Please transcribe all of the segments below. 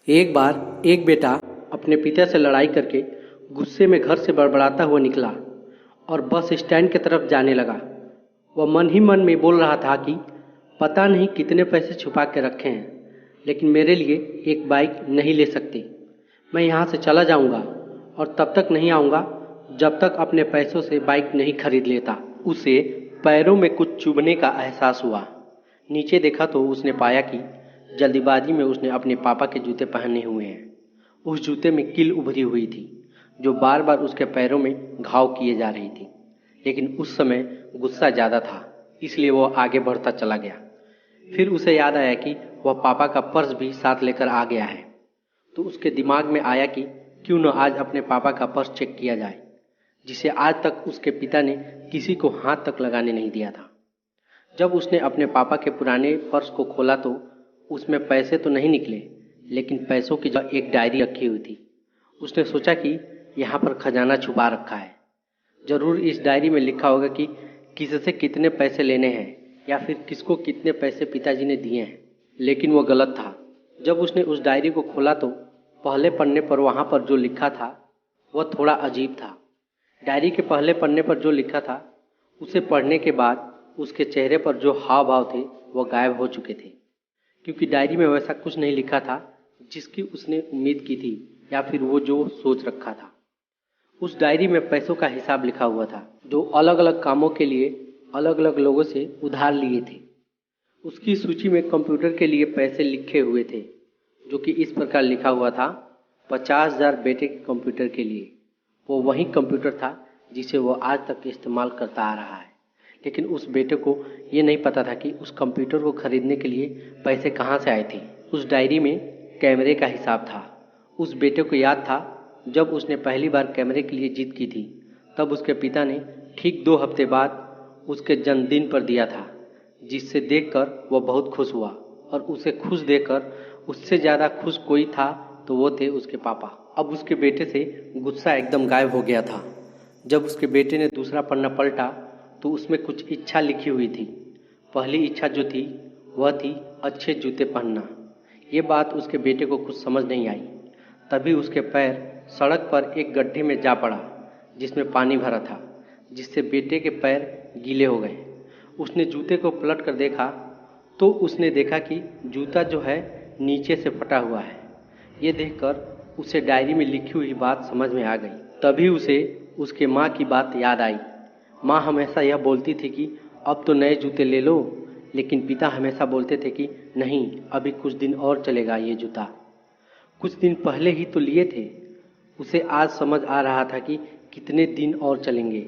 एक बार एक बेटा अपने पिता से लड़ाई करके गुस्से में घर से बड़बड़ाता हुआ निकला और बस स्टैंड की तरफ जाने लगा। वह मन ही मन में बोल रहा था कि पता नहीं कितने पैसे छुपा के रखे हैं, लेकिन मेरे लिए एक बाइक नहीं ले सकते। मैं यहाँ से चला जाऊँगा और तब तक नहीं आऊँगा जब तक अपने पैसों से बाइक नहीं खरीद लेता। उसे पैरों में कुछ चुभने का एहसास हुआ। नीचे देखा तो उसने पाया कि जल्दीबाजी में उसने अपने पापा के जूते पहने हुए हैं। उस जूते में कील उभरी हुई थी जो बार बार उसके पैरों में घाव किए जा रही थी, लेकिन उस समय गुस्सा ज़्यादा था, इसलिए वह आगे बढ़ता चला गया। फिर उसे याद आया कि वह पापा का पर्स भी साथ लेकर आ गया है, तो उसके दिमाग में आया कि क्यों न आज अपने पापा का पर्स चेक किया जाए, जिसे आज तक उसके पिता ने किसी को हाथ तक लगाने नहीं दिया था। जब उसने अपने पापा के पुराने पर्स को खोला तो उसमें पैसे तो नहीं निकले, लेकिन पैसों की जगह एक डायरी रखी हुई थी। उसने सोचा कि यहाँ पर खजाना छुपा रखा है, जरूर इस डायरी में लिखा होगा कि किससे कितने पैसे लेने हैं या फिर किसको कितने पैसे पिताजी ने दिए हैं। लेकिन वो गलत था। जब उसने उस डायरी को खोला तो पहले पन्ने पर वहाँ पर जो लिखा था वह थोड़ा अजीब था। डायरी के पहले पन्ने पर जो लिखा था उसे पढ़ने के बाद उसके चेहरे पर जो हाव भाव थे वह गायब हो चुके थे, क्योंकि डायरी में वैसा कुछ नहीं लिखा था जिसकी उसने उम्मीद की थी या फिर वो जो सोच रखा था। उस डायरी में पैसों का हिसाब लिखा हुआ था जो अलग अलग कामों के लिए अलग अलग लोगों से उधार लिए थे। उसकी सूची में कंप्यूटर के लिए पैसे लिखे हुए थे, जो कि इस प्रकार लिखा हुआ था 50,000 बेटे के कंप्यूटर के लिए। वो वही कंप्यूटर था जिसे वो आज तक इस्तेमाल करता आ रहा है, लेकिन उस बेटे को ये नहीं पता था कि उस कंप्यूटर को खरीदने के लिए पैसे कहाँ से आए थे। उस डायरी में कैमरे का हिसाब था। उस बेटे को याद था जब उसने पहली बार कैमरे के लिए जिद की थी, तब उसके पिता ने ठीक 2 हफ्ते बाद उसके जन्मदिन पर दिया था, जिससे देखकर वह बहुत खुश हुआ। और उसे खुश देखकर उससे ज़्यादा खुश कोई था तो वो थे उसके पापा। अब उसके बेटे से गुस्सा एकदम गायब हो गया था। जब उसके बेटे ने दूसरा पन्ना पलटा तो उसमें कुछ इच्छा लिखी हुई थी। पहली इच्छा जो थी वह थी अच्छे जूते पहनना। ये बात उसके बेटे को कुछ समझ नहीं आई। तभी उसके पैर सड़क पर एक गड्ढे में जा पड़ा जिसमें पानी भरा था, जिससे बेटे के पैर गीले हो गए। उसने जूते को पलट कर देखा तो उसने देखा कि जूता जो है नीचे से फटा हुआ है। ये देखकर उसे डायरी में लिखी हुई बात समझ में आ गई। तभी उसे उसके माँ की बात याद आई। माँ हमेशा यह बोलती थी कि अब तो नए जूते ले लो, लेकिन पिता हमेशा बोलते थे कि नहीं, अभी कुछ दिन और चलेगा ये जूता। कुछ दिन पहले ही तो लिए थे। उसे आज समझ आ रहा था कि कितने दिन और चलेंगे।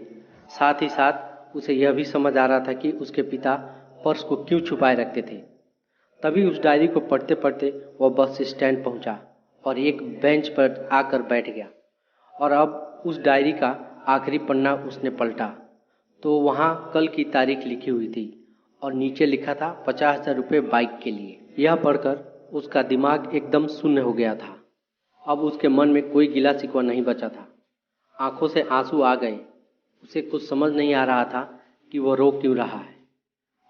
साथ ही साथ उसे यह भी समझ आ रहा था कि उसके पिता पर्स को क्यों छुपाए रखते थे। तभी उस डायरी को पढ़ते पढ़ते वह बस स्टैंड पहुंचा और एक बेंच पर आकर बैठ गया। और अब उस डायरी का आखिरी पन्ना उसने पलटा तो वहाँ कल की तारीख लिखी हुई थी और नीचे लिखा था 50,000 रुपये बाइक के लिए। यह पढ़कर उसका दिमाग एकदम शून्य हो गया था। अब उसके मन में कोई गिला शिकवा नहीं बचा था। आंखों से आंसू आ गए। उसे कुछ समझ नहीं आ रहा था कि वह रो क्यों रहा है।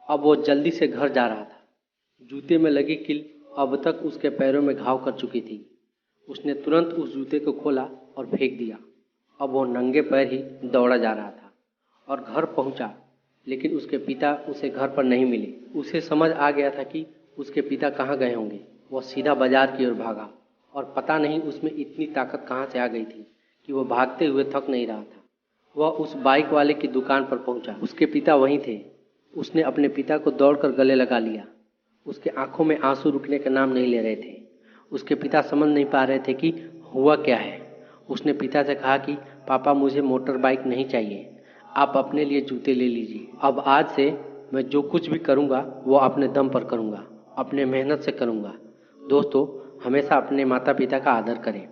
अब वो जल्दी से घर जा रहा था। जूते में लगी कील अब तक उसके पैरों में घाव कर चुकी थी। उसने तुरंत उस जूते को खोला और फेंक दिया। अब वो नंगे पैर ही दौड़ा जा रहा था और घर पहुंचा, लेकिन उसके पिता उसे घर पर नहीं मिले। उसे समझ आ गया था कि उसके पिता कहाँ गए होंगे। वह सीधा बाजार की ओर भागा और पता नहीं उसमें इतनी ताकत कहाँ से आ गई थी कि वह भागते हुए थक नहीं रहा था। वह उस बाइक वाले की दुकान पर पहुंचा। उसके पिता वहीं थे। उसने अपने पिता को दौड़कर गले लगा लिया। उसके आंखों में आंसू रुकने का नाम नहीं ले रहे थे। उसके पिता समझ नहीं पा रहे थे कि हुआ क्या है। उसने पिता से कहा कि पापा, मुझे मोटर बाइक नहीं चाहिए, आप अपने लिए जूते ले लीजिए। अब आज से मैं जो कुछ भी करूँगा वो अपने दम पर करूँगा, अपने मेहनत से करूँगा। दोस्तों, हमेशा अपने माता पिता का आदर करें,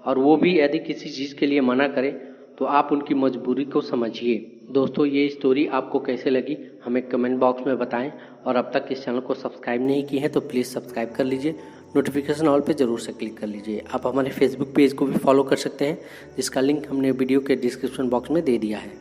और वो भी यदि किसी चीज़ के लिए मना करें तो आप उनकी मजबूरी को समझिए। दोस्तों, ये स्टोरी आपको कैसे लगी हमें कमेंट बॉक्स में बताएं, और अब तक इस चैनल को सब्सक्राइब नहीं की है तो प्लीज़ सब्सक्राइब कर लीजिए। नोटिफिकेशन ऑल पे ज़रूर से क्लिक कर लीजिए। आप हमारे फेसबुक पेज को भी फॉलो कर सकते हैं, जिसका लिंक हमने वीडियो के डिस्क्रिप्शन बॉक्स में दे दिया है।